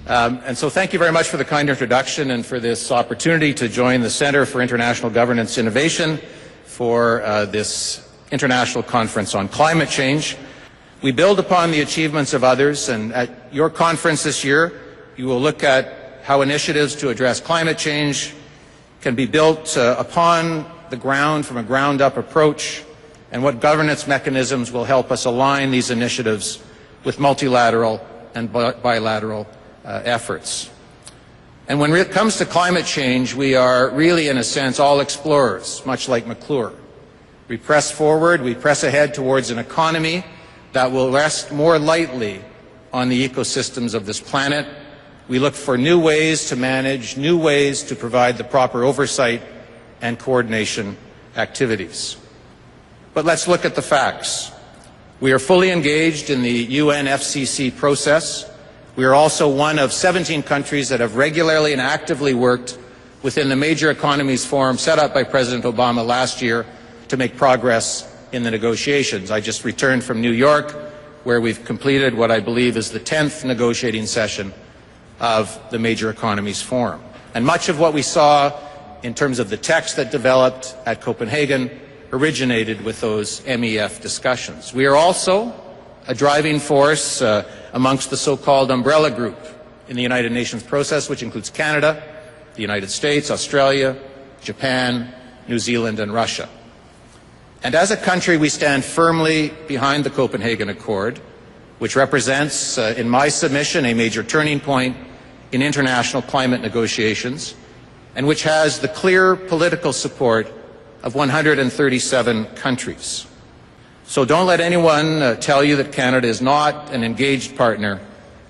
And so thank you very much for the kind introduction and for this opportunity to join the Center for International Governance Innovation for this International Conference on Climate Change. We build upon the achievements of others, and at your conference this year, you will look at how initiatives to address climate change can be built upon the ground from a ground-up approach, and what governance mechanisms will help us align these initiatives with multilateral and bilateral efforts. And when it comes to climate change, we are really, in a sense, all explorers, much like McClure. We press forward, we press ahead towards an economy that will rest more lightly on the ecosystems of this planet. We look for new ways to manage, new ways to provide the proper oversight and coordination activities. But let's look at the facts. We are fully engaged in the UNFCCC process. We are also one of 17 countries that have regularly and actively worked within the Major Economies Forum set up by President Obama last year to make progress in the negotiations. I just returned from New York, where we've completed what I believe is the 10th negotiating session of the Major Economies Forum. And much of what we saw in terms of the text that developed at Copenhagen originated with those MEF discussions. We are also a driving force amongst the so-called umbrella group in the United Nations process, which includes Canada, the United States, Australia, Japan, New Zealand, and Russia. And as a country, we stand firmly behind the Copenhagen Accord, which represents, in my submission, a major turning point in international climate negotiations, and which has the clear political support of 137 countries. So don't let anyone tell you that Canada is not an engaged partner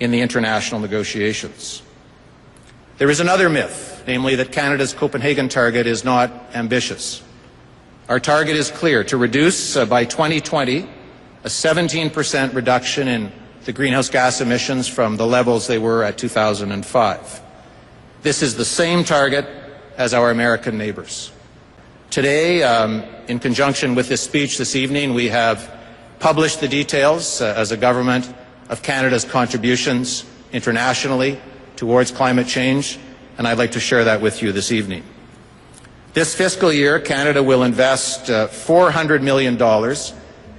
in the international negotiations. There is another myth, namely that Canada's Copenhagen target is not ambitious. Our target is clear: to reduce by 2020 a 17% reduction in the greenhouse gas emissions from the levels they were at 2005. This is the same target as our American neighbors. Today, in conjunction with this speech this evening, we have published the details as a government of Canada's contributions internationally towards climate change, and I'd like to share that with you this evening. This fiscal year, Canada will invest $400 million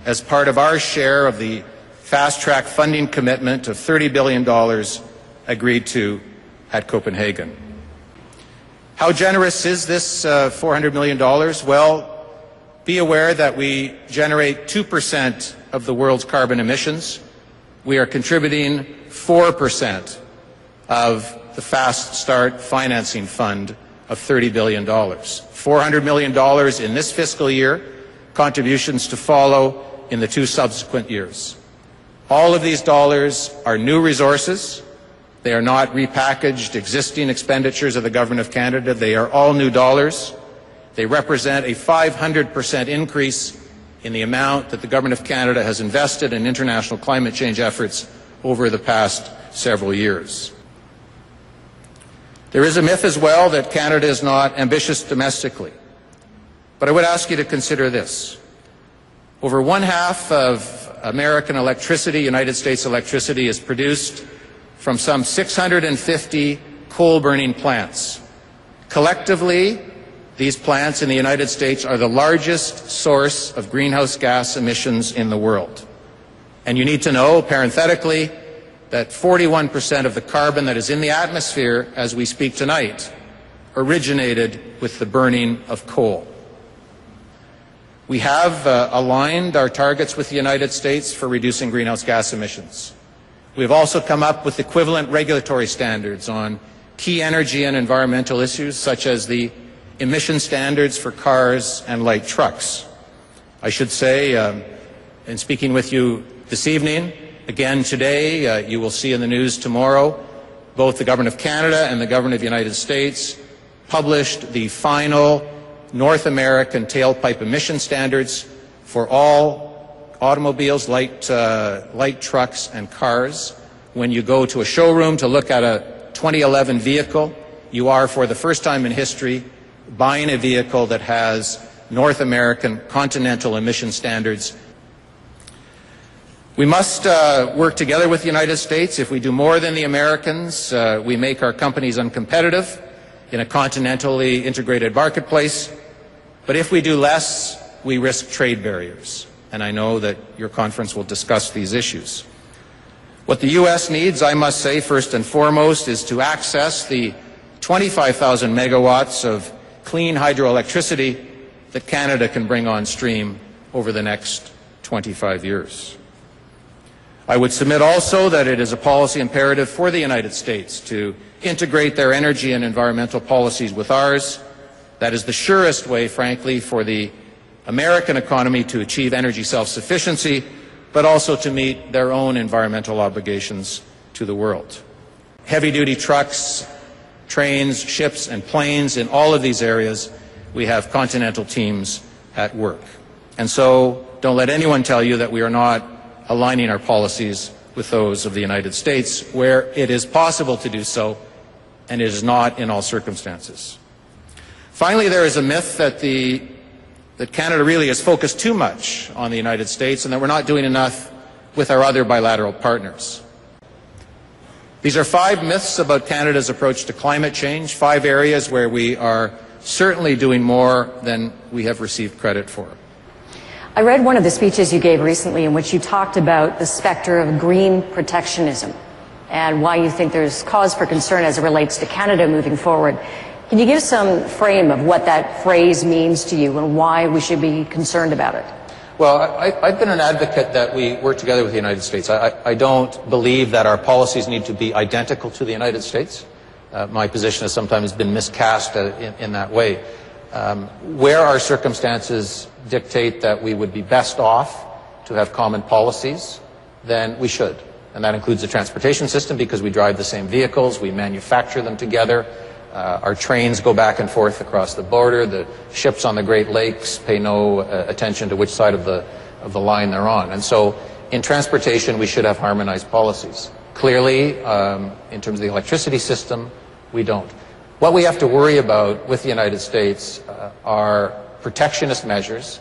as part of our share of the fast-track funding commitment of $30 billion agreed to at Copenhagen. How generous is this $400 million? Well, be aware that we generate 2% of the world's carbon emissions. We are contributing 4% of the Fast Start Financing Fund of $30 billion. $400 million in this fiscal year, contributions to follow in the 2 subsequent years. All of these dollars are new resources. They are not repackaged existing expenditures of the Government of Canada. They are all new dollars. They represent a 500% increase in the amount that the Government of Canada has invested in international climate change efforts over the past several years. There is a myth as well that Canada is not ambitious domestically. But I would ask you to consider this. Over 1/2 of American electricity, United States electricity, is produced from some 650 coal-burning plants. Collectively, these plants in the United States are the largest source of greenhouse gas emissions in the world. And you need to know, parenthetically, that 41% of the carbon that is in the atmosphere as we speak tonight originated with the burning of coal. We have aligned our targets with the United States for reducing greenhouse gas emissions. We have also come up with equivalent regulatory standards on key energy and environmental issues, such as the emission standards for cars and light trucks. I should say, in speaking with you this evening, again today, you will see in the news tomorrow, both the Government of Canada and the Government of the United States published the final North American tailpipe emission standards for all automobiles, light trucks and cars. When you go to a showroom to look at a 2011 vehicle, you are, for the first time in history, buying a vehicle that has North American continental emission standards. We must work together with the United States. If we do more than the Americans, we make our companies uncompetitive in a continentally integrated marketplace. But if we do less, we risk trade barriers. And I know that your conference will discuss these issues. What the U.S. needs, I must say, first and foremost, is to access the 25,000 megawatts of clean hydroelectricity that Canada can bring on stream over the next 25 years. I would submit also that it is a policy imperative for the United States to integrate their energy and environmental policies with ours. That is the surest way, frankly, for the American economy to achieve energy self-sufficiency, but also to meet their own environmental obligations to the world. Heavy-duty trucks, trains, ships, and planes, in all of these areas, we have continental teams at work. And so, don't let anyone tell you that we are not aligning our policies with those of the United States, where it is possible to do so, and it is not in all circumstances. Finally, there is a myth that Canada really is focused too much on the United States and that we're not doing enough with our other bilateral partners. These are 5 myths about Canada's approach to climate change, 5 areas where we are certainly doing more than we have received credit for. I read one of the speeches you gave recently in which you talked about the specter of green protectionism and why you think there's cause for concern as it relates to Canada moving forward. Can you give some frame of what that phrase means to you and why we should be concerned about it? Well, I've been an advocate that we work together with the United States. I don't believe that our policies need to be identical to the United States. My position has sometimes been miscast in that way. Where our circumstances dictate that we would be best off to have common policies, then we should. And that includes the transportation system because we drive the same vehicles, we manufacture them together, our trains go back and forth across the border, the ships on the Great Lakes pay no attention to which side of the line they're on. And so in transportation we should have harmonized policies. Clearly, in terms of the electricity system, we don't. What we have to worry about with the United States are protectionist measures,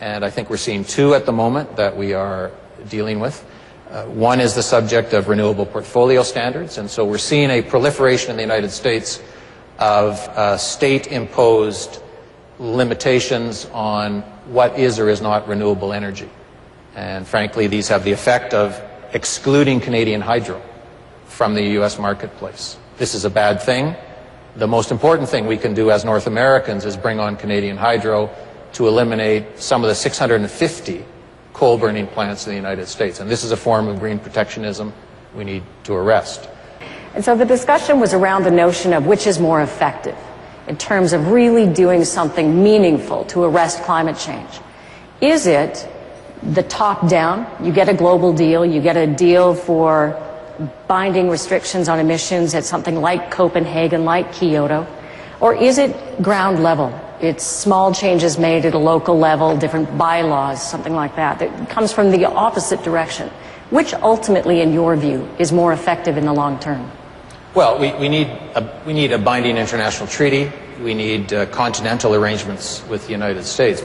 and I think we're seeing 2 at the moment that we are dealing with. One is the subject of renewable portfolio standards, and so we're seeing a proliferation in the United States of state-imposed limitations on what is or is not renewable energy. And frankly, these have the effect of excluding Canadian hydro from the U.S. marketplace. This is a bad thing. The most important thing we can do as North Americans is bring on Canadian hydro to eliminate some of the 650 coal-burning plants in the United States. And this is a form of green protectionism we need to arrest. And so the discussion was around the notion of which is more effective in terms of really doing something meaningful to arrest climate change. Is it the top-down? You get a global deal, you get a deal for binding restrictions on emissions at something like Copenhagen, like Kyoto? Or is it ground level? It's small changes made at a local level, different bylaws, something like that. That comes from the opposite direction. Which ultimately, in your view, is more effective in the long term? Well, we need a binding international treaty. We need continental arrangements with the United States.